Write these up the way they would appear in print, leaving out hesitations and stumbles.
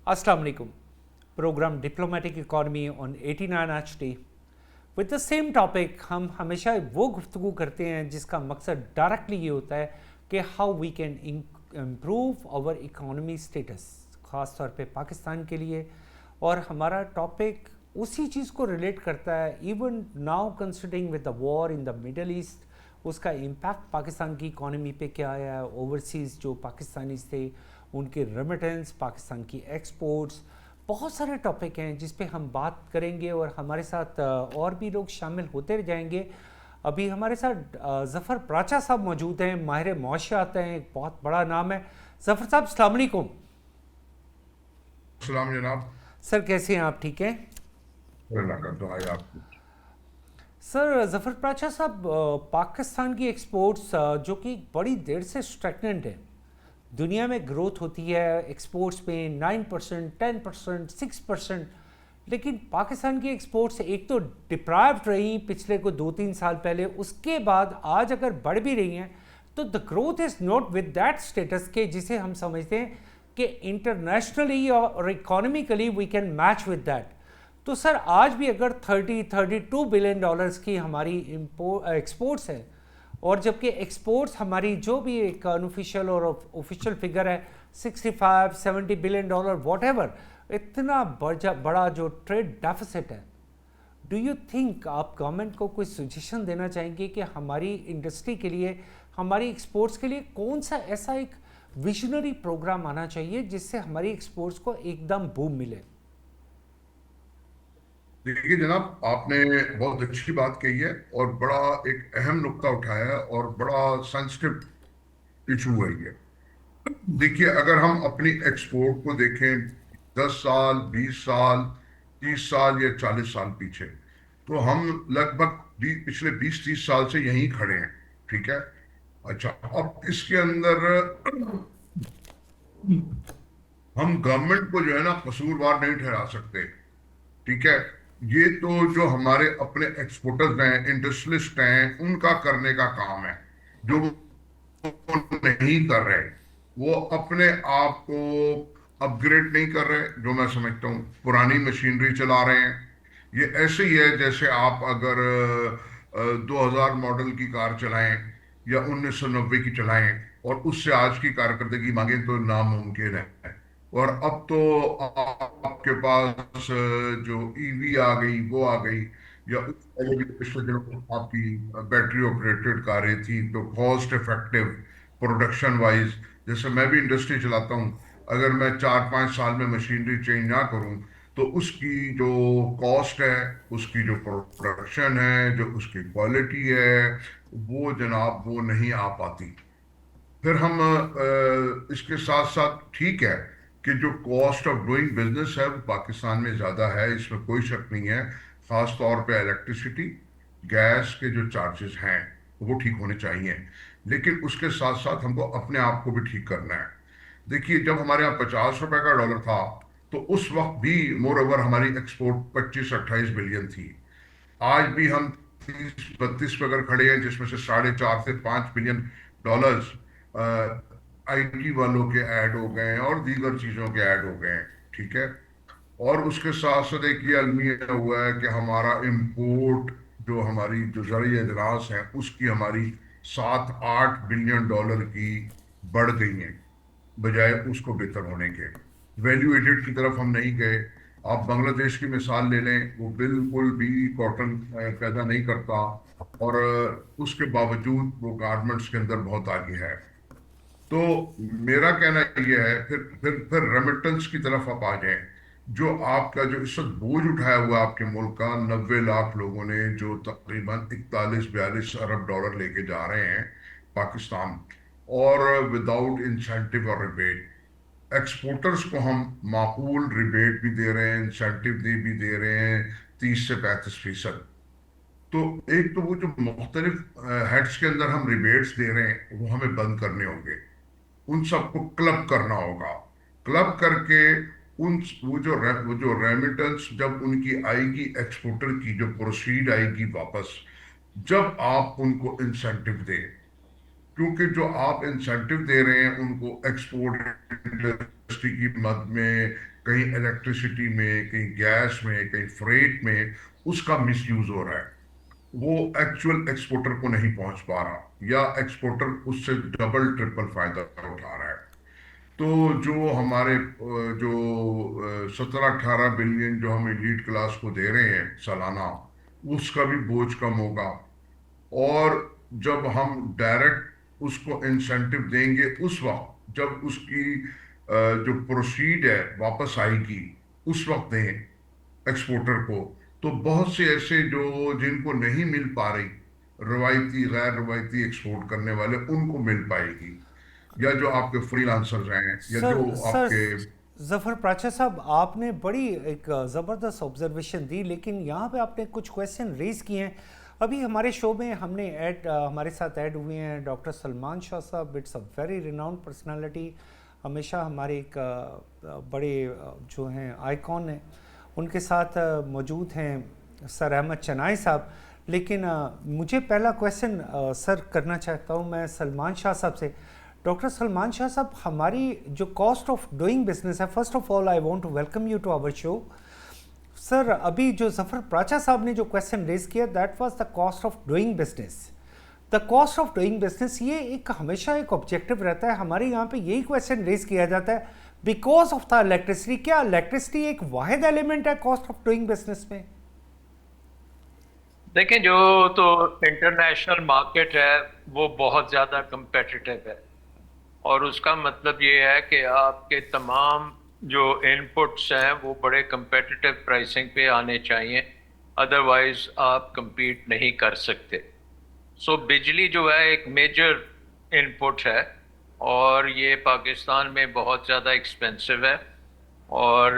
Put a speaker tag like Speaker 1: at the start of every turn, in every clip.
Speaker 1: अस्सलाम वालेकुम। Programme diplomatic economy on 89 HD with the same topic. हम हमेशा वो गुफ्तगू करते हैं जिसका मकसद डायरेक्टली ये होता है कि how we can improve our economy status, ख़ास तौर पे पाकिस्तान के लिए। और हमारा टॉपिक उसी चीज़ को रिलेट करता है। Even now considering with the war in the middle east, उसका इम्पैक्ट पाकिस्तान की इकॉनमी पे क्या आया है। ओवरसीज़ जो पाकिस्तानीज़ थे उनके रेमिटेंस, पाकिस्तान की एक्सपोर्ट्स, बहुत सारे टॉपिक हैं जिस पे हम बात करेंगे और हमारे साथ और भी लोग शामिल होते जाएंगे। अभी हमारे साथ ज़फ़र प्राचा साहब मौजूद हैं, माहिर मुआशियात हैं, एक बहुत बड़ा नाम है। ज़फ़र साहब अस्सलाम वालेकुम।
Speaker 2: सलाम जनाब।
Speaker 1: सर कैसे हैं आप? ठीक हैं
Speaker 2: अल्लाह का दुआ है आपको।
Speaker 1: सर। ज़फ़र प्राचा साहब, पाकिस्तान की एक्सपोर्ट्स जो कि बड़ी देर से स्टैग्नेंट है, दुनिया में ग्रोथ होती है एक्सपोर्ट्स में 9%, 10%, 6%, लेकिन पाकिस्तान की एक्सपोर्ट्स एक तो डिप्राइव्ड रही पिछले को 2-3 साल पहले, उसके बाद आज अगर बढ़ भी रही हैं तो the growth is not with that status के जिसे हम समझते हैं कि इंटरनेशनली और economically we can match with that. तो सर आज भी अगर 32 बिलियन डॉलर्स की हमारी एक्सपोर्ट्स है, और जबकि एक्सपोर्ट्स हमारी जो भी एक अनऑफिशियल और ऑफिशियल फिगर है 65-70 बिलियन डॉलर वॉट एवर, इतना बड़ा जो ट्रेड डेफिसिट है, डू यू थिंक आप गवर्नमेंट को कोई सजेशन देना चाहेंगे कि हमारी इंडस्ट्री के लिए, हमारी एक्सपोर्ट्स के लिए कौन सा ऐसा एक विजनरी प्रोग्राम आना चाहिए जिससे हमारी एक्सपोर्ट्स को एकदम बूम मिले?
Speaker 2: देखिए जनाब, आपने बहुत अच्छी बात कही है और बड़ा एक अहम नुक्ता उठाया है और बड़ा सेंसिटिव इशू है ये। देखिए, अगर हम अपनी एक्सपोर्ट को देखें 10 साल, 20 साल, 30 साल या 40 साल पीछे, तो हम लगभग पिछले 20-30 साल से यहीं खड़े हैं। ठीक है। अच्छा, अब इसके अंदर हम गवर्नमेंट को जो है ना कसूरवार नहीं ठहरा सकते। ठीक है। ये तो जो हमारे अपने एक्सपोर्टर्स हैं, इंडस्ट्रियलिस्ट हैं, उनका करने का काम है। जो वो नहीं कर रहे, वो अपने आप को अपग्रेड नहीं कर रहे, जो मैं समझता हूँ पुरानी मशीनरी चला रहे हैं। ये ऐसे ही है जैसे आप अगर 2000 मॉडल की कार चलाएं या 1990 की चलाएं और उससे आज की कारकर्दगी मांगे तो नामुमकिन है। और अब तो आपके पास जो ईवी आ गई, वो आ गई, या उससे पहले भी पिछले दिनों में आपकी बैटरी ऑपरेटेड कारें थी, तो कॉस्ट इफेक्टिव, प्रोडक्शन वाइज। जैसे मैं भी इंडस्ट्री चलाता हूँ, अगर मैं 4-5 साल में मशीनरी चेंज ना करूँ तो उसकी जो कॉस्ट है, उसकी जो प्रोडक्शन है, जो उसकी क्वालिटी है, वो जनाब वो नहीं आ पाती। फिर हम इसके साथ साथ, ठीक है कि जो कॉस्ट ऑफ डूइंग बिजनेस है वो पाकिस्तान में ज़्यादा है, इसमें कोई शक नहीं है। खास तौर पे इलेक्ट्रिसिटी, गैस के जो चार्जेस हैं वो ठीक होने चाहिए। लेकिन उसके साथ साथ हमको अपने आप को भी ठीक करना है। देखिए, जब हमारे यहाँ 50 रुपए का डॉलर था तो उस वक्त भी मोर ओवर हमारी एक्सपोर्ट 25-28 बिलियन थी। आज भी हम 30-32 पे अगर खड़े हैं, जिसमें से 4.5 से 5 बिलियन डॉलर्स आईटी वालों के ऐड हो गए हैं और दीगर चीजों के ऐड हो गए हैं। ठीक है। और उसके साथ साथ एक ये अलमिया हुआ है कि हमारा इंपोर्ट, जो हमारी जो ज़रिए अजनास है, उसकी हमारी 7-8 बिलियन डॉलर की बढ़ गई है, बजाय उसको बेहतर होने के। वैल्यू एडेड की तरफ हम नहीं गए। आप बांग्लादेश की मिसाल ले लें, वो बिल्कुल भी कॉटन पैदा नहीं करता, और उसके बावजूद वो गारमेंट्स के अंदर बहुत आगे है। तो मेरा कहना यह है, फिर रेमिटेंस की तरफ आप आ जाएं। जो आपका जो इस वक्त बोझ उठाया हुआ आपके मुल्क का, 90 लाख लोगों ने जो तकरीबन 41-42 अरब डॉलर लेके जा रहे हैं पाकिस्तान, और विदाउट इंसेंटिव और रिबेट। एक्सपोर्टर्स को हम माकूल रिबेट भी दे रहे हैं, इंसेंटिव भी दे रहे हैं, 30 से 35%। तो एक तो वो जो मुख्तलिफ हेड्स के अंदर हम रिबेट्स दे रहे हैं, वो हमें बंद करने होंगे। उन सबको क्लब करना होगा। क्लब करके उन वो जो रेमिटेंस जब उनकी आएगी, एक्सपोर्टर की जो प्रोसीड आएगी वापस, जब आप उनको इंसेंटिव दें, क्योंकि जो आप इंसेंटिव दे रहे हैं उनको एक्सपोर्ट इंडस्ट्री की मद में, کہیں الیکٹریسٹی میں، کہیں گیس میں، کہیں فریٹ میں اس کا مس یوز ہو رہا ہے، وہ ایکچوئل ایکسپورٹر کو نہیں پہنچ پا رہا، یا ایکسپورٹر اس سے ڈبل ٹرپل فائدہ اٹھا رہا ہے۔ تو جو ہمارے جو 17-18 بلین جو ہم ایلیٹ کلاس کو دے رہے ہیں سالانہ، اس کا بھی بوجھ کم ہوگا۔ اور جب ہم ڈائریکٹ اس کو انسینٹو دیں گے اس وقت جب اس کی جو پروسیڈ ہے واپس آئے گی، اس وقت دیں ایکسپورٹر کو، تو بہت سے ایسے جو جن کو نہیں مل پا رہی روایتی غیر روایتی ایکسپورٹ کرنے والے، ان کو مل پائے گی، یا جو آپ کے فری لانسرز ہیں، یا
Speaker 1: سر
Speaker 2: جو
Speaker 1: سر
Speaker 2: آپ کے
Speaker 1: ظفر پراچا صاحب، آپ نے بڑی ایک زبردست آبزرویشن دی، لیکن یہاں پہ آپ نے کچھ کویسچن ریز کیے ہیں۔ ابھی ہمارے شو میں ہم نے ہمارے ساتھ ایڈ ہوئے ہیں ڈاکٹر سلمان شاہ صاحب، it's a very renowned personality, ہمیشہ ہمارے ایک بڑے جو ہیں آئیکن ہیں، ان کے ساتھ موجود ہیں سر احمد چنائی صاحب۔ لیکن مجھے پہلا کویسچن سر کرنا چاہتا ہوں میں سلمان شاہ صاحب سے۔ ڈاکٹر سلمان شاہ صاحب، ہماری جو کاسٹ آف ڈوئنگ بزنس ہے، first of all I want to welcome you to our show. Sir ابھی جو ظفر پراچا صاحب نے جو کویسچن ریز کیا، that was the cost of doing business. The cost of doing business یہ ایک ہمیشہ ایک آبجیکٹو رہتا ہے، ہمارے یہاں پہ یہی کویسچن ریز کیا جاتا ہے بیکاز آف دا الیکٹریسٹی۔ کیا الیکٹریسٹی ایک واحد ایلیمنٹ ہے کاسٹ آف ڈوئنگ بزنس میں؟
Speaker 3: دیکھیں، جو تو انٹرنیشنل مارکیٹ ہے وہ بہت زیادہ کمپیٹیٹو ہے، اور اس کا مطلب یہ ہے کہ آپ کے تمام جو ان پٹس ہیں وہ بڑے کمپیٹیٹو پرائسنگ پہ آنے چاہیے، ادروائز آپ کمپیٹ نہیں کر سکتے۔ سو بجلی جو ہے ایک میجر ان پٹ ہے، اور یہ پاکستان میں بہت زیادہ ایکسپینسو ہے، اور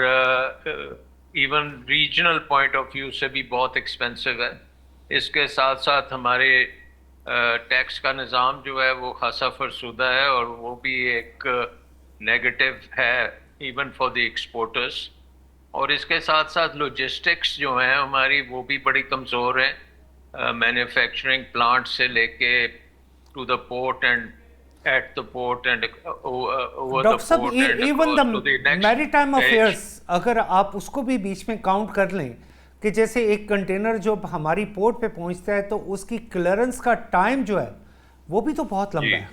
Speaker 3: even regional point of view سے بھی بہت ایکسپینسو ہے۔ اس کے ساتھ ساتھ ہمارے ٹیکس کا نظام جو ہے وہ خاصا فرسودہ ہے، اور وہ بھی ایک نیگیٹو ہے ایون فار دی ایکسپورٹرس۔ اور اس کے ساتھ ساتھ لوجسٹکس جو ہیں ہماری وہ بھی بڑی کمزور ہیں، مینوفیکچرنگ پلانٹ سے لے کے to the port and at the port and over the
Speaker 1: doctor sahab,
Speaker 3: port and
Speaker 1: even the
Speaker 3: across to the
Speaker 1: maritime
Speaker 3: next age.
Speaker 1: Affairs, اگر آپ اس کو بھی بیچ میں کاؤنٹ کر لیں کہ جیسے ایک کنٹینر جو ہماری پورٹ پہ پہنچتا ہے تو اس کی کلیئرنس کا ٹائم جو ہے وہ بھی تو بہت لمبا ہے۔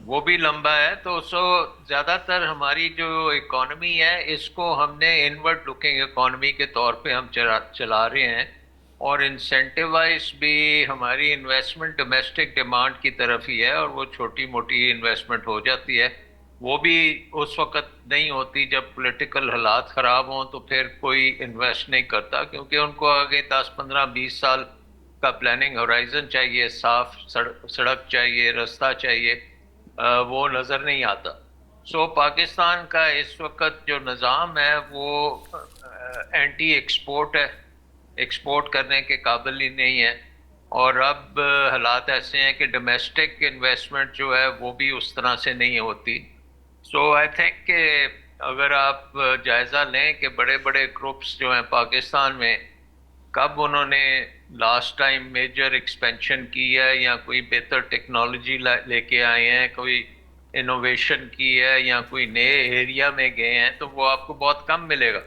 Speaker 3: وہ بھی لمبا ہے۔ تو زیادہ تر ہماری جو اکانومی ہے اس کو ہم نے انورڈ لکنگ اکانومی کے طور پہ ہم چلا رہے ہیں، اور انسینٹیوائز بھی ہماری انویسٹمنٹ ڈومیسٹک ڈیمانڈ کی طرف ہی ہے، اور وہ چھوٹی موٹی انویسٹمنٹ ہو جاتی ہے، وہ بھی اس وقت نہیں ہوتی جب پولیٹیکل حالات خراب ہوں، تو پھر کوئی انویسٹ نہیں کرتا، کیونکہ ان کو آگے 10-15-20 سال کا پلاننگ ہورائزن چاہیے، صاف سڑک چاہیے، رستہ چاہیے، وہ نظر نہیں آتا۔ سو پاکستان کا اس وقت جو نظام ہے وہ اینٹی ایکسپورٹ ہے، ایکسپورٹ کرنے کے قابل ہی نہیں ہے، اور اب حالات ایسے ہیں کہ ڈومیسٹک انویسٹمنٹ جو ہے وہ بھی اس طرح سے نہیں ہوتی۔ سو آئی تھنک کہ اگر آپ جائزہ لیں کہ بڑے بڑے گروپس جو ہیں پاکستان میں کب انہوں نے لاسٹ ٹائم میجر ایکسپینشن کی ہے، یا کوئی بہتر ٹیکنالوجی لے کے آئے ہیں، کوئی انوویشن کی ہے، یا کوئی نئے ایریا میں گئے ہیں، تو وہ آپ کو بہت کم ملے گا۔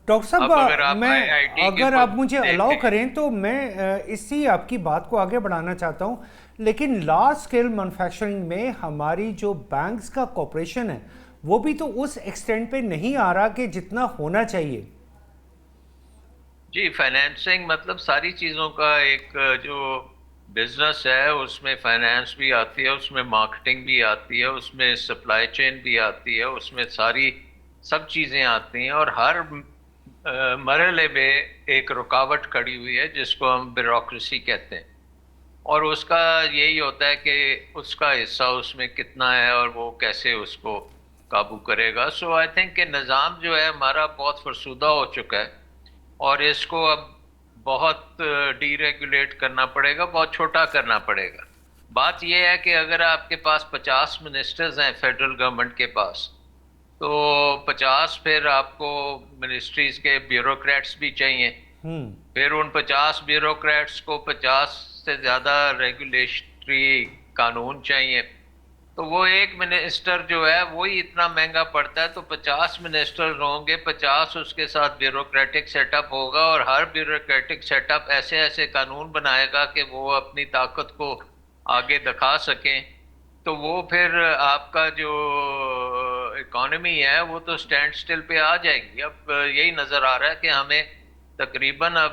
Speaker 1: ڈاکٹر صاحب،
Speaker 3: اب اگر آپ
Speaker 1: میں
Speaker 3: آئی ٹی کی
Speaker 1: اگر آپ مجھے الاؤ
Speaker 3: دیکھیں،
Speaker 1: کریں تو میں اسی آپ کی بات کو آگے بڑھانا چاہتا ہوں، لیکن لارج اسکیل مینوفیکچرنگ میں ہماری جو بینکس کا کوپریشن ہے وہ بھی تو اس ایکسٹینٹ پہ نہیں آ رہا کہ جتنا ہونا چاہیے۔
Speaker 3: جی، فائنینسنگ مطلب ساری چیزوں کا ایک جو بزنس ہے اس میں فائنینس بھی آتی ہے، اس میں مارکیٹنگ بھی آتی ہے، اس میں سپلائی چین بھی آتی ہے، اس میں ساری سب چیزیں آتی ہیں، اور ہر مرحلے میں ایک رکاوٹ کھڑی ہوئی ہے جس کو ہم بیوروکریسی کہتے ہیں، اور اس کا یہی ہوتا ہے کہ اس کا حصہ اس میں کتنا ہے اور وہ کیسے اس کو قابو کرے گا۔ سو آئی تھنک کہ نظام جو ہے ہمارا بہت فرسودہ ہو چکا ہے، اور اس کو اب بہت ڈی ریگولیٹ کرنا پڑے گا، بہت چھوٹا کرنا پڑے گا۔ بات یہ ہے کہ اگر آپ کے پاس 50 منسٹرز ہیں فیڈرل گورنمنٹ کے پاس، تو 50 پھر آپ کو منسٹریز کے بیوروکریٹس بھی چاہیے، پھر ان 50 بیوروکریٹس کو 50 سے زیادہ ریگولیٹری قانون چاہیے، تو وہ ایک منسٹر جو ہے وہی اتنا مہنگا پڑتا ہے، تو 50 منسٹر ہوں گے، 50 اس کے ساتھ بیوروکریٹک سیٹ اپ ہوگا، اور ہر بیوروکریٹک سیٹ اپ ایسے ایسے قانون بنائے گا کہ وہ اپنی طاقت کو آگے دکھا سکیں، تو وہ پھر آپ کا جو اکانومی ہے وہ تو سٹینڈ سٹل پہ آ جائے گی۔ اب یہی نظر آ رہا ہے کہ ہمیں تقریباً اب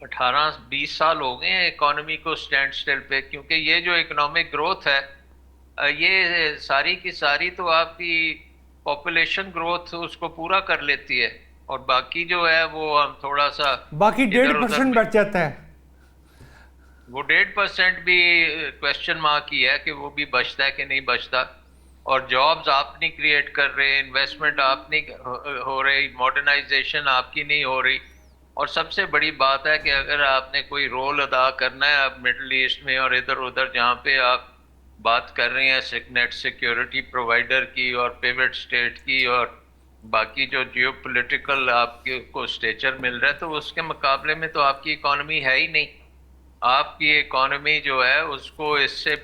Speaker 3: 18-20 سال ہو گئے ہیں اکانومی کو سٹینڈ سٹل پہ، کیونکہ یہ جو اکنامک گروتھ ہے یہ ساری کی ساری تو آپ کی پاپولیشن گروتھ اس کو پورا کر لیتی ہے، اور باقی جو ہے وہ ہم تھوڑا سا
Speaker 1: باقی
Speaker 3: ادھر ادھر
Speaker 1: 1.5% بچ جاتا ہے۔
Speaker 3: وہ 1.5% بھی کوشچن مارک ہی ہے کہ وہ بھی بچتا ہے کہ نہیں بچتا، اور جابز آپ نہیں کریٹ کر رہے، انویسٹمنٹ آپ نہیں ہو رہی، ماڈرنائزیشن آپ کی نہیں ہو رہی، اور سب سے بڑی بات ہے کہ اگر آپ نے کوئی رول ادا کرنا ہے اب مڈل ایسٹ میں اور ادھر ادھر جہاں پہ آپ بات کر رہے ہیں نیٹ سیکیورٹی پرووائڈر کی اور پیوٹ سٹیٹ کی اور باقی جو جیو پولیٹیکل آپ کو سٹیچر مل رہا ہے، تو اس کے مقابلے میں تو آپ کی اکانومی ہے ہی نہیں۔ آپ کی اکانومی جو ہے اس کو اس سے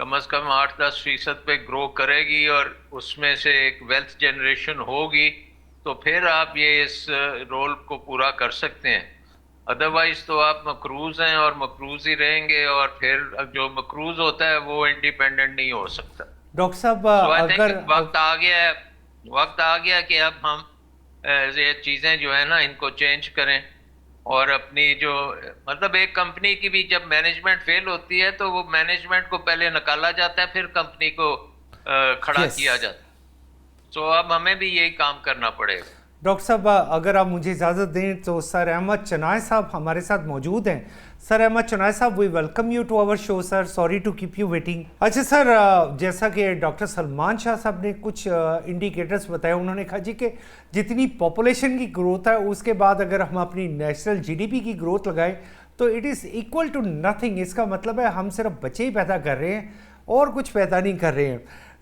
Speaker 3: کم از کم 8-10% پہ گرو کرے گی، اور اس میں سے ایک ویلتھ جنریشن ہوگی، تو پھر آپ یہ اس رول کو پورا کر سکتے ہیں۔ ادروائز تو آپ مقروض ہیں اور مقروض ہی رہیں گے، اور پھر جو مقروض ہوتا ہے وہ انڈیپینڈنٹ نہیں ہو سکتا۔
Speaker 1: ڈاکٹر صاحب
Speaker 3: سو آئی
Speaker 1: اگر
Speaker 3: تھنک وقت آ گیا کہ اب ہم یہ چیزیں جو ہے نا ان کو چینج کریں، اور اپنی جو مطلب ایک کمپنی کی بھی جب مینجمنٹ فیل ہوتی ہے تو وہ مینجمنٹ کو پہلے نکالا جاتا ہے، پھر کمپنی کو کھڑا
Speaker 1: یس
Speaker 3: کیا جاتا ہے۔ سو اب ہمیں بھی یہی کام کرنا پڑے گا۔
Speaker 1: ڈاکٹر صاحب اگر آپ مجھے اجازت دیں تو سر احمد چنائے صاحب ہمارے ساتھ موجود ہیں۔ سر احمد چنائے صاحب، we welcome you to our show sir, sorry to keep you waiting. اچھا سر، جیسا کہ ڈاکٹر سلمان شاہ صاحب نے کچھ انڈیکیٹرز بتائے، انہوں نے کہا جی کہ جتنی پاپولیشن کی گروتھ ہے اس کے بعد اگر ہم اپنی نیشنل جی ڈی پی کی گروتھ لگائیں تو it is equal to nothing. اس کا مطلب ہے ہم صرف بچے ہی پیدا کر رہے ہیں اور کچھ پیدا نہیں کر رہے ہیں۔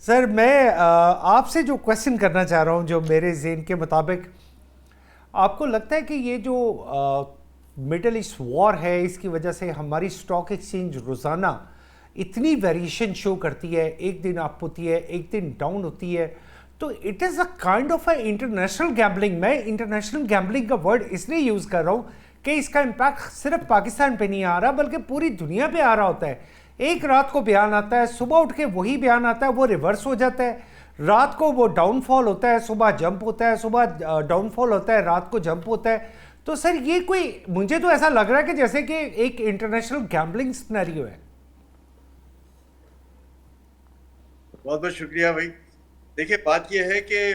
Speaker 1: سر میں آپ سے جو کویسچن کرنا چاہ رہا ہوں، جو میرے ذہن کے مطابق، آپ کو لگتا ہے کہ یہ جو مڈل ایسٹ وار ہے اس کی وجہ سے ہماری اسٹاک ایکسچینج روزانہ اتنی ویریشن شو کرتی ہے، ایک دن اپ ہوتی ہے ایک دن ڈاؤن ہوتی ہے، تو it is a kind of a international gambling. میں انٹرنیشنل گیمبلنگ کا ورڈ اس لیے یوز کر رہا ہوں کہ اس کا امپیکٹ صرف پاکستان پہ نہیں آ رہا بلکہ پوری دنیا پہ آ رہا ہوتا ہے۔ ایک رات کو بیان آتا ہے، صبح اٹھ کے وہی بیان آتا ہے، وہ ریورس ہو جاتا ہے۔ رات کو وہ ڈاؤن فال ہوتا ہے، صبح جمپ ہوتا ہے، صبح ڈاؤن فال ہوتا ہے، رات کو جمپ ہوتا ہے۔ تو سر یہ کوئی، مجھے تو ایسا لگ رہا ہے کہ جیسے کہ ایک انٹرنیشنل گیمبلنگ سنیریو ہے۔
Speaker 4: بہت بہت شکریہ بھائی۔ دیکھیے بات یہ ہے کہ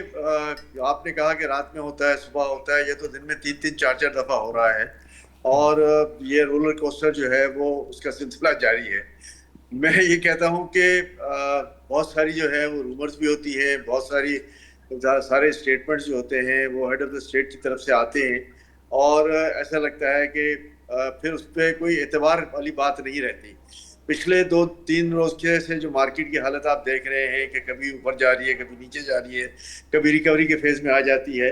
Speaker 4: آپ نے کہا کہ رات میں ہوتا ہے، صبح ہوتا ہے، یہ تو دن میں 3-4 دفعہ ہو رہا ہے، اور یہ رولر کوسٹر جو ہے وہ اس کا سلسلہ جاری ہے۔ میں یہ کہتا ہوں کہ بہت ساری جو ہے وہ رومرز بھی ہوتی ہیں، بہت سارے اسٹیٹمنٹس جو ہوتے ہیں وہ ہیڈ آف دا اسٹیٹ کی طرف سے آتے ہیں، اور ایسا لگتا ہے کہ پھر اس پہ کوئی اعتبار والی بات نہیں رہتی۔ پچھلے 2-3 روز کے سے جو مارکیٹ کی حالت آپ دیکھ رہے ہیں کہ کبھی اوپر جا رہی ہے، کبھی نیچے جا رہی ہے، کبھی ریکوری کے فیز میں آ جاتی ہے،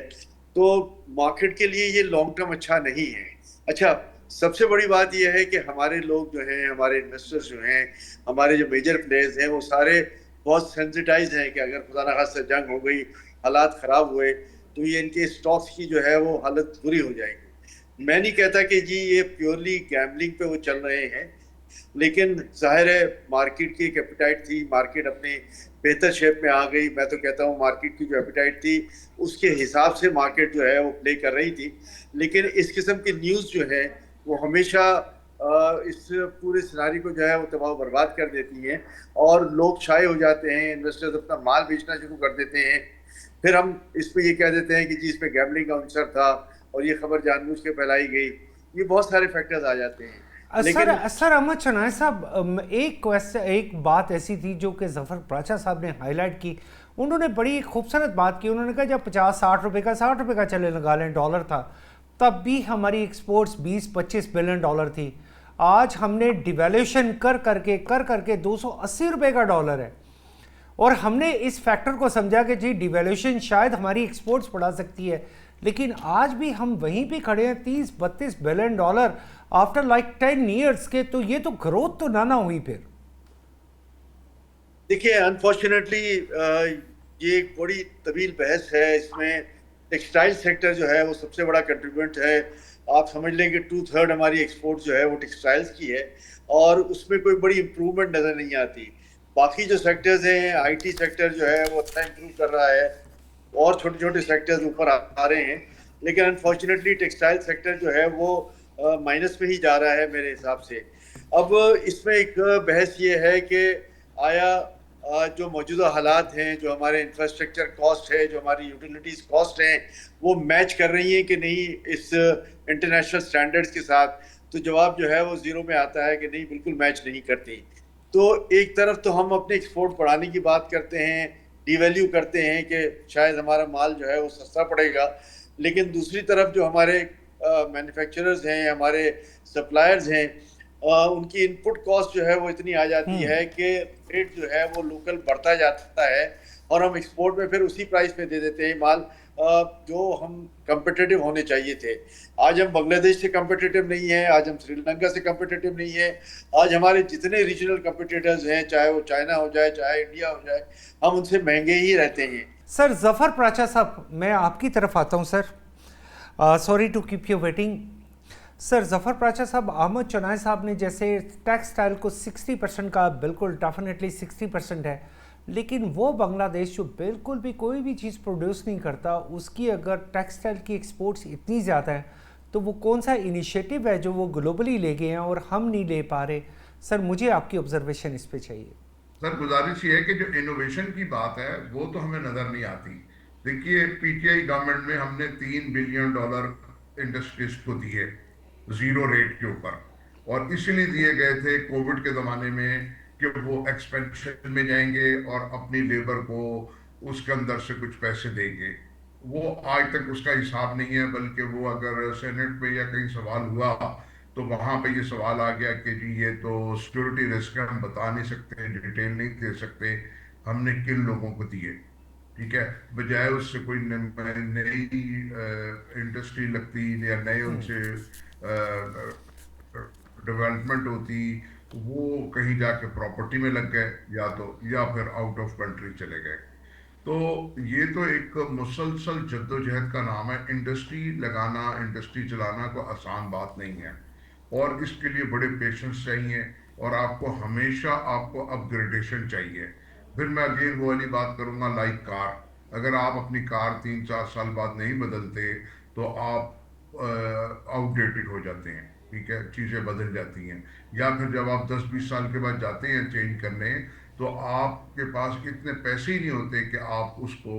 Speaker 4: تو مارکیٹ کے لیے یہ لانگ ٹرم اچھا نہیں ہے۔ اچھا، سب سے بڑی بات یہ ہے کہ ہمارے لوگ جو ہیں، ہمارے انویسٹرز جو ہیں، ہمارے جو میجر پلیئرز ہیں، وہ سارے بہت سینسٹائز ہیں کہ اگر خدا نخواستہ جنگ ہو گئی، حالات خراب ہوئے، تو یہ ان کے اسٹاکس کی جو ہے وہ حالت بری ہو جائے گی۔ میں نہیں کہتا کہ جی یہ پیورلی گیمبلنگ پہ وہ چل رہے ہیں، لیکن ظاہر ہے مارکیٹ کی ایک ایپیٹائٹ تھی، مارکیٹ اپنے بہتر شیپ میں آ گئی۔ میں تو کہتا ہوں مارکیٹ کی جو ایپیٹائٹ تھی اس کے حساب سے مارکیٹ جو ہے وہ پلے کر رہی تھی، لیکن اس قسم کی نیوز جو ہے وہ ہمیشہ اس پورے سیناری کو جو ہے وہ تباہ و برباد کر دیتی ہیں، اور لوگ شائع ہو جاتے ہیں، انویسٹرز اپنا مال بیچنا شروع کر دیتے ہیں۔ پھر ہم اس پہ یہ کہہ دیتے ہیں کہ جی اس پہ گیمبلنگ کا عنصر تھا اور یہ خبر جان بوجھ کے پھیلائی گئی۔ یہ بہت سارے فیکٹرز آ جاتے ہیں۔
Speaker 1: سر احمد چنائے صاحب، ایک بات ایسی تھی جو کہ ظفر پراچا صاحب نے ہائی لائٹ کی، انہوں نے بڑی خوبصورت بات کی۔ انہوں نے کہا جب 50-60 روپے کا 60 روپے کا چلے لگا لیں ڈالر تھا، تب بھی ہماری ایکسپورٹس 20-25 بلین ڈالر تھی۔ آج ہم نے ڈیویلیوشن کر کر کے 280 روپے کا ڈالر ہے، اور ہم نے اس فیکٹر کو سمجھا کہ جی ڈیویلیوشن شاید ہماری ایکسپورٹس بڑھا سکتی ہے، لیکن آج بھی ہم وہیں پہ کھڑے ہیں 30-32 billion dollar after like 10 years کے۔ تو یہ تو گروتھ تو نہ ہوئی پھر۔
Speaker 4: देखिए अनफॉर्चुनेटली ये एक बड़ी तवील बहस है। इसमें टेक्सटाइल सेक्टर जो है वो सबसे बड़ा कंट्रीब्यूट है। आप समझ लें कि 2/3 हमारी एक्सपोर्ट जो है वो टेक्सटाइल्स की है, और उसमें कोई बड़ी इम्प्रूवमेंट नज़र नहीं आती। बाकी जो सेक्टर्स हैं, आईटी सेक्टर जो है वो अच्छा इम्प्रूव कर रहा है, और छोटे छोटे सेक्टर्स ऊपर आ रहे हैं, लेकिन अनफॉर्चुनेटली टेक्सटाइल सेक्टर जो है वो माइनस में ही जा रहा है मेरे हिसाब से। अब इसमें एक बहस ये है कि आया जो मौजूदा हालात हैं, जो हमारे इंफ्रास्ट्रक्चर कॉस्ट है, जो हमारी यूटिलिटीज़ कॉस्ट हैं, वो मैच कर रही हैं कि नहीं इस इंटरनेशनल स्टैंडर्ड्स के साथ। तो जवाब जो है वो ज़ीरो में आता है कि नहीं, बिल्कुल मैच नहीं करती। तो एक तरफ तो हम अपने एक्सपोर्ट बढ़ाने की बात करते हैं, डिवैल्यू करते हैं कि शायद हमारा माल जो है वो सस्ता पड़ेगा, लेकिन दूसरी तरफ जो हमारे मैन्युफैक्चरर्स हैं, हमारे सप्लायर्स हैं, उनकी इनपुट कॉस्ट जो है वो इतनी आ जाती है कि रेट जो है वो लोकल बढ़ता जाता है, और हम एक्सपोर्ट में फिर उसी प्राइस पे दे देते हैं माल जो हम कंपिटिटिव होने चाहिए थे। आज हम बांग्लादेश से कंपिटिटिव नहीं है, आज हम श्रीलंका से कंपिटिटिव नहीं है, आज हमारे जितने रीजनल कंपिटिटर्स हैं, चाहे वो चाइना हो जाए, चाहे इंडिया हो जाए, हम उनसे महंगे ही रहते हैं।
Speaker 1: सर ज़फ़र प्राचा साहब, मैं आपकी तरफ आता हूं sir. Sorry to keep you waiting. Sir Zafar Paracha sahab, Ahmed चौनाई साहब ने जैसे टेक्सटाइल को 60% का, बिल्कुल डेफिनेटली 60% है, लेकिन वो बांग्लादेश जो बिल्कुल भी कोई भी चीज़ प्रोड्यूस नहीं करता, उसकी अगर टेक्सटाइल की एक्सपोर्ट्स इतनी ज़्यादा है, तो वो कौन सा इनिशिएटिव है जो वो ग्लोबली ले गए हैं और हम नहीं ले पा रहे? सर मुझे आपकी ऑब्जर्वेशन इस पे चाहिए।
Speaker 2: सर गुजारिश ये है कि जो इनोवेशन की बात है वो तो हमें नजर नहीं आती। देखिए पीटीआई गवर्नमेंट में हमने $3 बिलियन इंडस्ट्रीज को दिए जीरो रेट के ऊपर, और इसलिए दिए गए थे कोविड के ज़माने में कि वो एक्सपेंशन में जाएंगे और अपनी लेबर को उसके अंदर से कुछ पैसे देंगे। वो आज तक उसका हिसाब नहीं है, बल्कि वो अगर सेनेट में या कहीं सवाल हुआ तो वहां पे ये सवाल आ गया कि जी ये तो सिक्योरिटी रिस्क है, हम बता नहीं सकते, डिटेल नहीं दे सकते, हमने किन लोगों को दिए। ठीक है, बजाय उससे कोई नई इंडस्ट्री लगती या नए उनसे डेवलपमेंट होती, वो कहीं जाके प्रॉपर्टी में लग गए या फिर आउट ऑफ कंट्री चले गए। तो ये तो एक मुसलसल जद्दोजहद का नाम है। इंडस्ट्री लगाना, इंडस्ट्री चलाना कोई आसान बात नहीं है, और इसके लिए बड़े पेशेंस चाहिए, और आपको हमेशा आपको अपग्रेडेशन चाहिए। फिर मैं अगेन वो वाली बात करूंगा, लाइक कार, अगर आप अपनी कार 3-4 साल बाद नहीं बदलते तो आप आउटडेटेड हो जाते हैं। ठीक है, चीज़ें बदल जाती हैं। या फिर जब आप 10-20 साल के बाद जाते हैं चेंज करने, तो आपके पास इतने पैसे ही नहीं होते कि आप उसको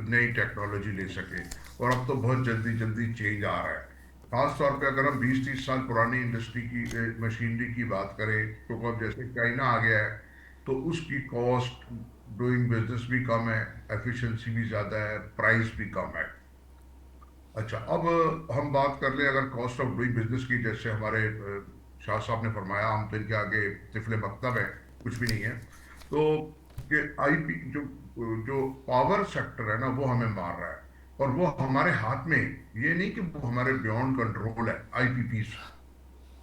Speaker 2: नई टेक्नोलॉजी ले सके। और अब तो बहुत जल्दी जल्दी चेंज आ रहा है। खास तौर पे अगर हम 20-30 साल पुरानी इंडस्ट्री की मशीनरी की बात करें, तो अब जैसे चाइना आ गया है, तो उसकी कॉस्ट डूइंग बिजनेस भी कम है, एफिशिएंसी भी ज़्यादा है, प्राइस भी कम है। अच्छा, अब हम बात कर लें अगर कॉस्ट ऑफ डूइंग बिजनेस की, जैसे हमारे शाह साहब ने फरमाया, हम तो इनके आगे तिफले मकतब है, कुछ भी नहीं है। तो ये आईपी जो जो पावर सेक्टर है ना, वो हमें मार रहा है, और वो हमारे हाथ में, ये नहीं कि वो हमारे बियॉन्ड कंट्रोल है। आईपीपीस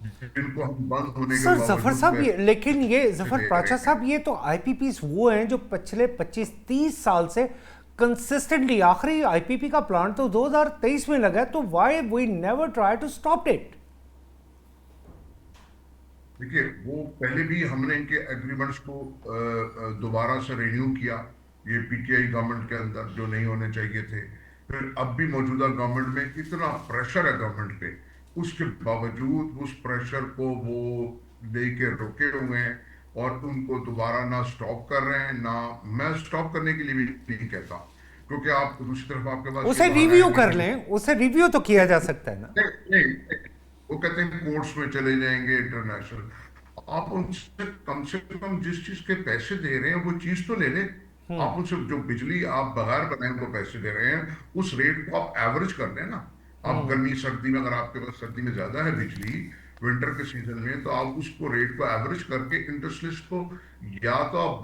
Speaker 2: जिनको हम बंद होने के
Speaker 1: सर ज़फ़र
Speaker 2: बावजूद
Speaker 1: साहब, ये लेकिन ये ज़फ़र
Speaker 2: दे
Speaker 1: प्राचा
Speaker 2: रहे
Speaker 1: साहब,
Speaker 2: हैं।
Speaker 1: ये तो आईपीपीस वो हैं जो पिछले 25-30 साल से कंसिस्टेंटली, आखिरी आईपीपी का प्लांट तो 2023 में लगा है, तो why we never try to stop it?
Speaker 2: देखिए, वो पहले भी हमने इनके एग्रीमेंट्स को दोबारा से रिन्यू किया, ये पीटीआई गवर्नमेंट के अंदर, जो नहीं होने चाहिए थे। फिर अब भी मौजूदा गवर्नमेंट में इतना प्रेशर है गवर्नमेंट पे, उसके बावजूद उस प्रेशर को वो लेके रुके हुए हैं, और उनको दोबारा ना स्टॉप कर रहे हैं। ना, मैं स्टॉप करने के लिए भी नहीं कहता, क्योंकि आप दूसरी तरफ आपके पास
Speaker 1: उसे
Speaker 2: ये बहाना
Speaker 1: रिव्यू
Speaker 2: है
Speaker 1: कर
Speaker 2: कि
Speaker 1: लें, उसे रिव्यू तो किया जा सकता है ना।
Speaker 2: नहीं, वो कहते हैं कोर्ट्स में चले जाएंगे इंटरनेशनल। आप उनसे कम से कम जिस चीज के पैसे दे रहे हैं वो चीज तो ले लें। आप उनसे जो बिजली आप बगैर बनाए को पैसे दे रहे हैं, उस रेट को आप एवरेज कर लें ना। आप गर्मी सर्दी में, अगर आपके पास सर्दी में ज्यादा है बिजली विंटर के सीजन में, तो आप उसको रेट को एवरेज करके इंडस्ट्रियलिस्ट को, या तो आप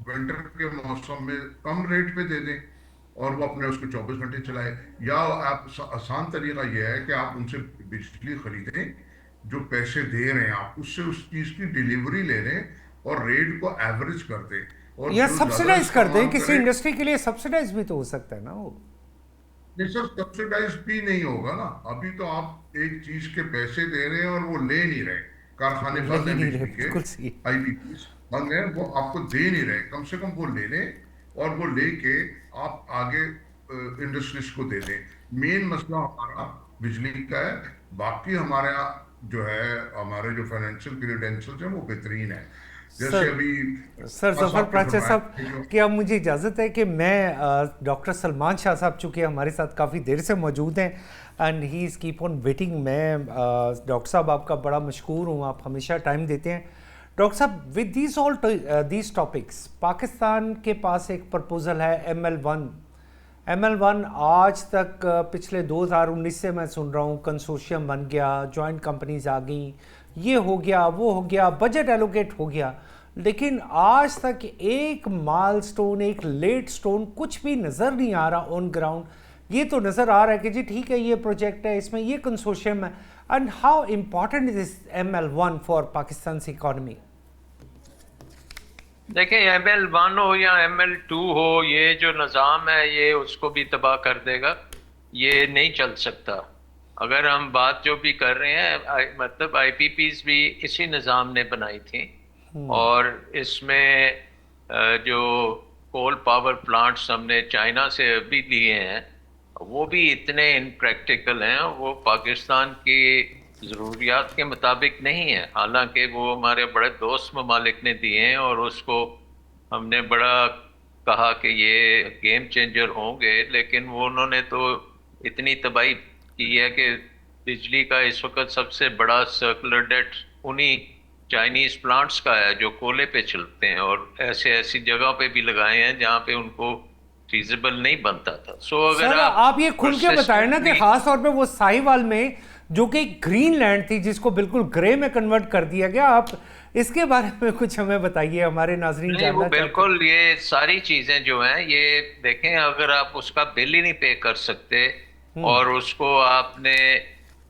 Speaker 2: विंटर के मौसम में कम रेट पे दे दें और वो अपने उसको 24 घंटे चलाए, या आप आसान तरीका यह है कि आप उनसे बिजली खरीदें, जो पैसे दे रहे हैं आप उससे उस चीज की डिलीवरी ले लें, और रेट को एवरेज कर दें और
Speaker 1: या
Speaker 2: जो ज्यादा
Speaker 1: सब्सिडाइज कर दें,
Speaker 2: इस्तेमाल
Speaker 1: किसी
Speaker 2: करे।
Speaker 1: इंडस्ट्री के लिए सब्सिडाइज भी तो हो सकता है ना वो।
Speaker 2: नहीं सर, सब्सिडाइज भी नहीं होगा ना। अभी तो आप एक चीज के पैसे दे रहे हैं और वो ले नहीं रहे। कारखाने
Speaker 1: ले
Speaker 2: बंद
Speaker 1: ही
Speaker 2: है
Speaker 1: नहीं रहे,
Speaker 2: बिजली के,
Speaker 1: बिल्कुल सही।
Speaker 2: आईपीपी बंद है, वो आपको दे नहीं रहे। कम से कम वो ले लें और वो लेके आप आगे इंडस्ट्रीज को दे दें। मेन मसला हमारा बिजली का है। बाकी हमारे यहाँ जो है, हमारे जो फाइनेंशियल क्रीडेंशियल्स हैं वो बेहतरीन है। जैसे
Speaker 1: सर
Speaker 2: अभी
Speaker 1: सर जफर
Speaker 2: आपने
Speaker 1: प्राचा
Speaker 2: फरमाया
Speaker 1: साहब,
Speaker 2: कि जो
Speaker 1: क्या मुझे इजाज़त है कि मैं डॉक्टर सलमान शाह साहब चूँकि हमारे साथ काफ़ी देर से मौजूद हैं and he is keep on waiting. मैं डॉक्टर साहब आपका बड़ा मशकूर हूँ, आप हमेशा टाइम देते हैं। डॉक्टर साहब, with these all these topics, Pakistan के पास एक प्रपोज़ल है ML1। ML1 आज तक पिछले 2019 से मैं सुन रहा हूँ कंसोर्शियम बन गया, जॉइंट कंपनीज आ गई, ये हो गया, वो हो गया, बजट एलोकेट हो गया, लेकिन आज तक एक माइलस्टोन, एक लेट स्टोन कुछ भी नज़र नहीं आ रहा ऑन ग्राउंड। ये तो नज़र आ रहा है कि जी ठीक है, ये प्रोजेक्ट है, इसमें ये कंसोर्शियम है। And how important is this ML1 for Pakistan economy?
Speaker 3: देखिए, ML1 हो या ML2 हो, ये जो निज़ाम है ये उसको भी तबाह कर देगा। ये नहीं चल सकता। अगर हम बात जो भी कर रहे हैं, मतलब IPPs भी इसी निज़ाम ने बनाई थी, और इसमें जो कोल पावर प्लांट्स हमने चाइना से अभी लिए हैं वो भी इतने इनप्रैक्टिकल हैं, वो पाकिस्तान की ज़रूरियात के मुताबिक नहीं है। हालांकि वो हमारे बड़े दोस्त ममालिक ने दिए हैं और उसको हमने बड़ा कहा कि ये गेम चेंजर होंगे, लेकिन वो उन्होंने तो इतनी तबाही की है कि बिजली का इस वक्त सबसे बड़ा सर्कुलर डेट उन्हीं चाइनीज प्लांट्स का है जो कोयले पे चलते हैं, और ऐसी जगह पे भी लगाए हैं जहाँ पे उनको फीजिबल नहीं बनता था। अगर
Speaker 1: सर आप ये खुल के बताएं ना कि खास तौर पे वो साहिवाल में जो कि ग्रीन लैंड थी जिसको बिल्कुल ग्रे में कन्वर्ट कर दिया गया, आप इसके बारे में कुछ हमें बताइए, हमारे नाजरीन जानना चाहते हैं।
Speaker 3: बिल्कुल, ये सारी चीजें जो हैं, ये देखें, अगर आप उसका बिल ही नहीं पे कर सकते और उसको आपने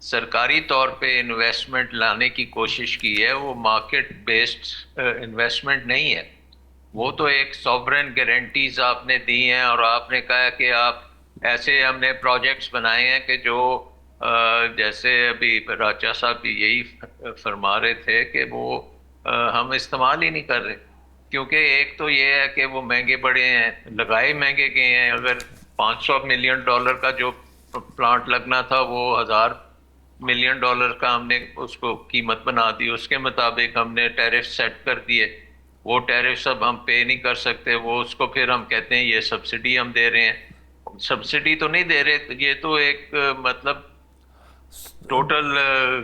Speaker 3: सरकारी तौर पे इन्वेस्टमेंट लाने की कोशिश की है, वो मार्केट बेस्ड इन्वेस्टमेंट नहीं है। वो तो एक सॉवरेन गारंटीज आपने दी हैं और आपने कहा कि आप ऐसे हमने प्रोजेक्ट्स बनाए हैं कि जो जैसे अभी राजा साहब भी यही फरमा रहे थे कि वो हम इस्तेमाल ही नहीं कर रहे, क्योंकि एक तो ये है कि वो महंगे बड़े हैं, लगाए महंगे गए हैं। अगर $500 मिलियन का जो प्लांट लगना था वो $1000 मिलियन का हमने उसको कीमत बना दी। उसके मुताबिक हमने टैरिफ सेट कर दिए, वो टैरिफ सब हम पे नहीं कर सकते, वो उसको फिर हम कहते हैं ये सब्सिडी हम दे रहे हैं। सब्सिडी तो नहीं दे रहे, ये तो एक मतलब टोटल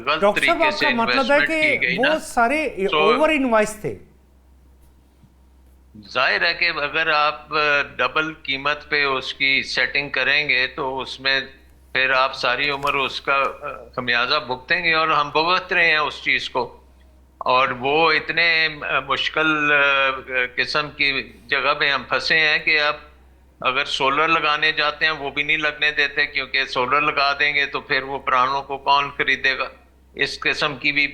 Speaker 3: गलत तरीके से
Speaker 1: मतलब है
Speaker 3: की गई
Speaker 1: कि
Speaker 3: ना।
Speaker 1: वो सारे ओवर इनवॉइस थे।
Speaker 3: जाहिर है कि अगर आप डबल कीमत पे उसकी सेटिंग करेंगे तो उसमें फिर आप सारी उम्र उसका खमियाजा भुगतेंगे, और हम भुगत रहे हैं उस चीज़ को। और वो इतने मुश्किल किस्म की जगह पे हम फंसे हैं कि अब अगर सोलर लगाने जाते हैं वो भी नहीं लगने देते, क्योंकि सोलर लगा देंगे तो फिर वो प्राणों को कौन खरीदेगा। इस किस्म की भी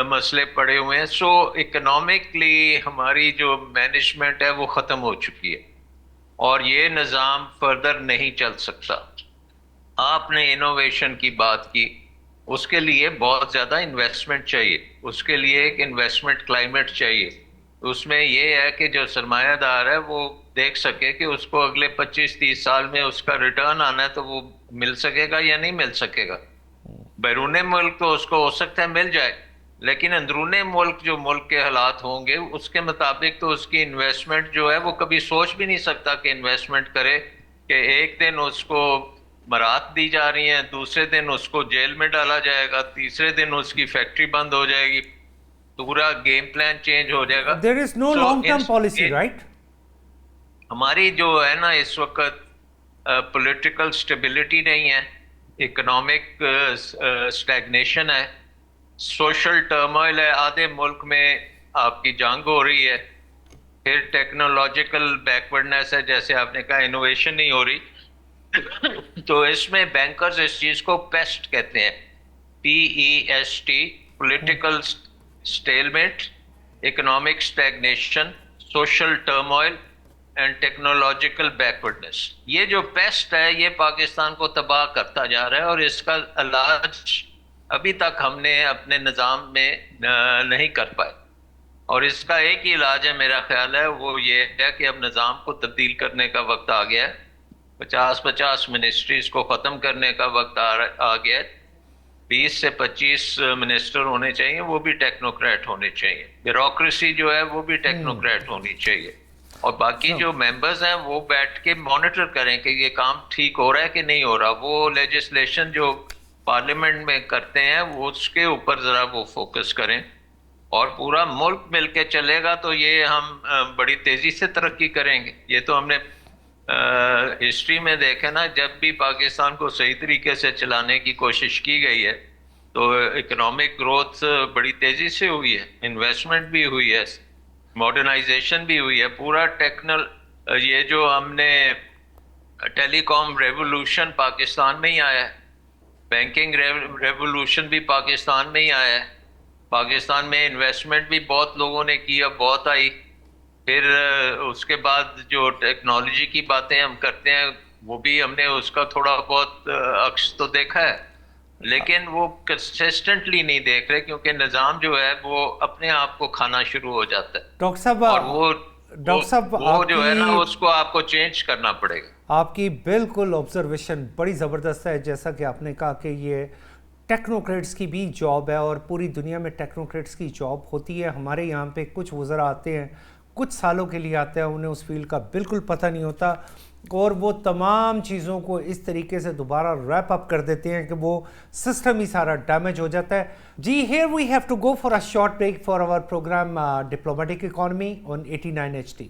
Speaker 3: मसले पड़े हुए हैं। सो इकोनॉमिकली हमारी जो मैनेजमेंट है वो ख़त्म हो चुकी है और ये निज़ाम फर्दर नहीं चल सकता। आपने इनोवेशन की बात की, उसके लिए बहुत ज़्यादा इन्वेस्टमेंट चाहिए, उसके लिए एक इन्वेस्टमेंट क्लाइमेट चाहिए। उसमें ये है कि जो सरमायादार है वो देख सके कि उसको अगले 25-30 साल में उसका रिटर्न आना है, तो वो मिल सकेगा या नहीं मिल सकेगा। बैरून मुल्क तो उसको हो सकता है मिल जाए, लेकिन अंदरूने मुल्क जो मुल्क के हालात होंगे उसके मुताबिक तो उसकी इन्वेस्टमेंट जो है वो कभी सोच भी नहीं सकता कि इन्वेस्टमेंट करे, कि एक दिन उसको मरात दी जा रही है, दूसरे दिन उसको जेल में डाला जाएगा, तीसरे दिन उसकी फैक्ट्री बंद हो जाएगी, पूरा गेम प्लान चेंज हो जाएगा।
Speaker 1: There is no long term policy, right?
Speaker 3: हमारी जो है ना इस वक्त पॉलिटिकल स्टेबिलिटी नहीं है, इकोनॉमिक स्टैग्नेशन है, सोशल टर्मोइल है, आधे मुल्क में आपकी जंग हो रही है, फिर टेक्नोलॉजिकल बैकवर्डनेस है, जैसे आपने कहा इनोवेशन नहीं हो रही। तो इसमें बैंकर्स इस चीज को पेस्ट कहते हैं, PEST, political stalemate, economic stagnation, social turmoil and technological backwardness. یہ جو پیسٹ ہے یہ پاکستان کو تباہ کرتا جا رہا ہے اور اس کا علاج ابھی تک ہم نے اپنے نظام میں نہیں کر پائے. اور اس کا ایک ہی علاج ہے میرا خیال ہے، وہ یہ ہے کہ اب نظام کو تبدیل کرنے کا وقت آ گیا ہے. 50 منسٹریز کو ختم کرنے کا وقت آ گیا ہے. 20 سے 25 منسٹر ہونے چاہیے، وہ بھی ٹیکنوکریٹ ہونے چاہیے. بیوروکریسی جو ہے وہ بھی ٹیکنوکریٹ ہونی چاہیے. اور باقی جو ممبرز ہیں وہ بیٹھ کے مانیٹر کریں کہ یہ کام ٹھیک ہو رہا ہے کہ نہیں ہو رہا. وہ لیجسلیشن جو پارلیمنٹ میں کرتے ہیں وہ اس کے اوپر ذرا وہ فوکس کریں، اور پورا ملک مل کے چلے گا تو یہ ہم بڑی تیزی سے ترقی کریں گے. یہ تو ہم نے ہسٹری میں دیکھا نا، جب بھی پاکستان کو صحیح طریقے سے چلانے کی کوشش کی گئی ہے تو اکنامک گروتھ بڑی تیزی سے ہوئی ہے، انویسٹمنٹ بھی ہوئی ہے، ماڈرنائزیشن بھی ہوئی ہے. پورا یہ جو ہم نے ٹیلی کام ریولوشن پاکستان میں ہی آیا ہے، بینکنگ ریولوشن بھی پاکستان میں ہی آیا ہے. پاکستان میں انویسٹمنٹ بھی بہت لوگوں نے کی، اب بہت آئی. پھر اس کے بعد جو ٹیکنالوجی کی باتیں ہم کرتے ہیں وہ بھی ہم نے اس کا تھوڑا بہت عکس تو دیکھا ہے، لیکن وہ کنسسٹنٹلی نہیں دیکھ رہے، کیونکہ نظام جو ہے وہ اپنے آپ کو کھانا شروع ہو جاتا ہے.
Speaker 1: ڈاکٹر صاحب،
Speaker 3: اور وہ جو ہے نا اس کو آپ کو چینج کرنا پڑے گا.
Speaker 1: آپ کی بالکل آبزرویشن بڑی زبردست ہے. جیسا کہ آپ نے کہا کہ یہ ٹیکنوکریٹس کی بھی جاب ہے اور پوری دنیا میں ٹیکنوکریٹس کی جاب ہوتی ہے. ہمارے یہاں پہ کچھ وزراء آتے ہیں، کچھ سالوں کے لیے آتے ہیں، انہیں اس فیلڈ کا بالکل پتہ نہیں ہوتا اور وہ تمام چیزوں کو اس طریقے سے دوبارہ ریپ اپ کر دیتے ہیں کہ وہ سسٹم ہی سارا ڈیمیج ہو جاتا ہے. جی، here we have to go for a short break for our programme diplomatic economy on 89 HT.